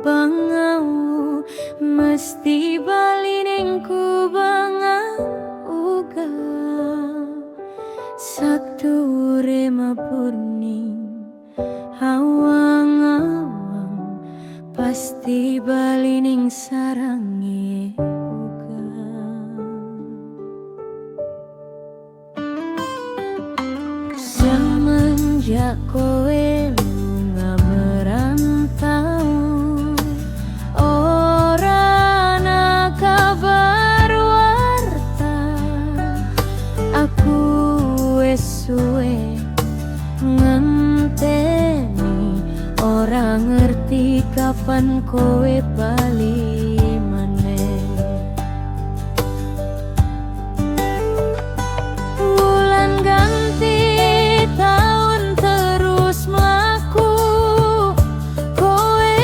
bangau mesti bali ning ku bangau uga sature mapurni awang-awang pasti bali ning sarange uga. Semenjak kowe lunga merantau, ora ana kabar warta. Aku wis suwe ngenteni, ora ngerti kapan kowe bali maneh. Wulan ganti taun terus mlaku, kowe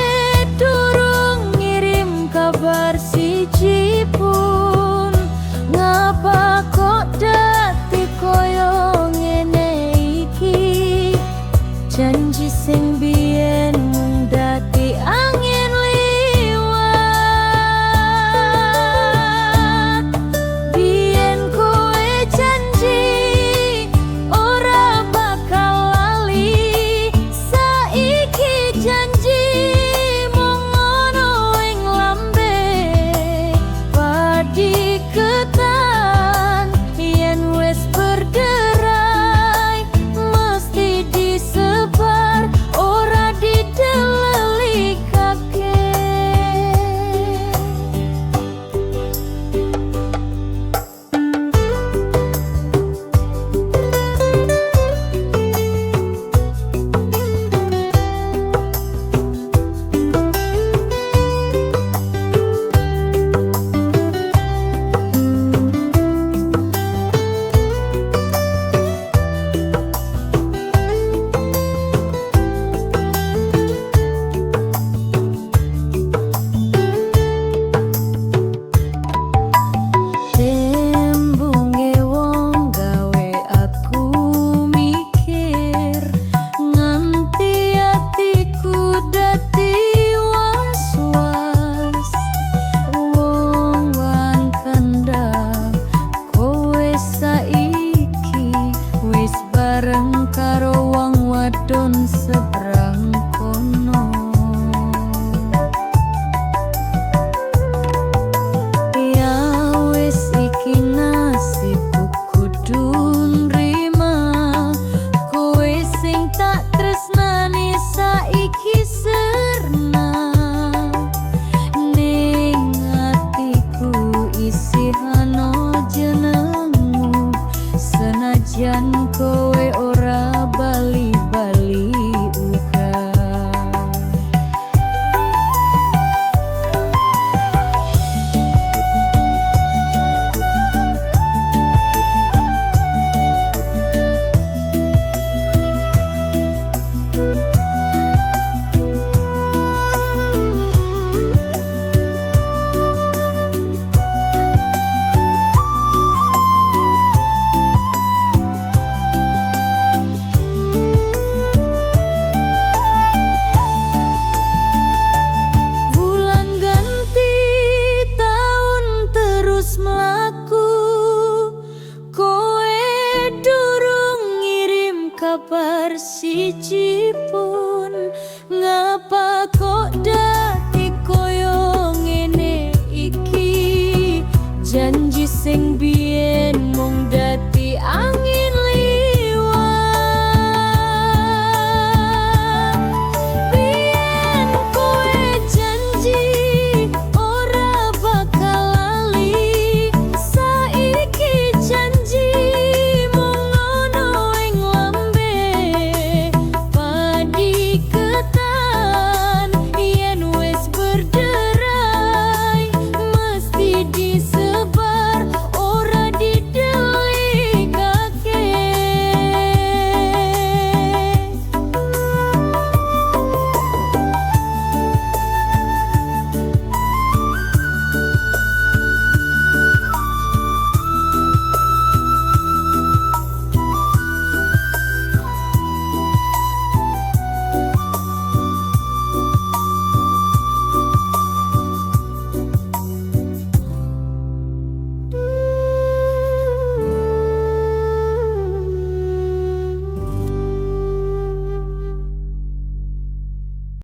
durung ngirim kabar siji pun. Ngapa kok dadi koyo ngene iki? Janji sing biyen mung dadi angin liwat. Biyen kowe janji ora bakal lali, saiki janji mung ono ing lambe. Padi ketan yen wis berderai mesti disebar, ora dideleli kakek. Tembunge wong gawe aku mikir, nganti atiku dadi was-was. Wong wan kandhang kowe saiki wis bareng karo wong wadon seberang kono. Ya wis iki nasibku kudu nrima, kowe sing tak tresnani saiki serna. Ning atiku isih ana jenengmu, senajan kowe ora bali-bali uga. Wulan ganti taun terus mlaku, kowe durung ngirim kabar siji pun. Ngapa kok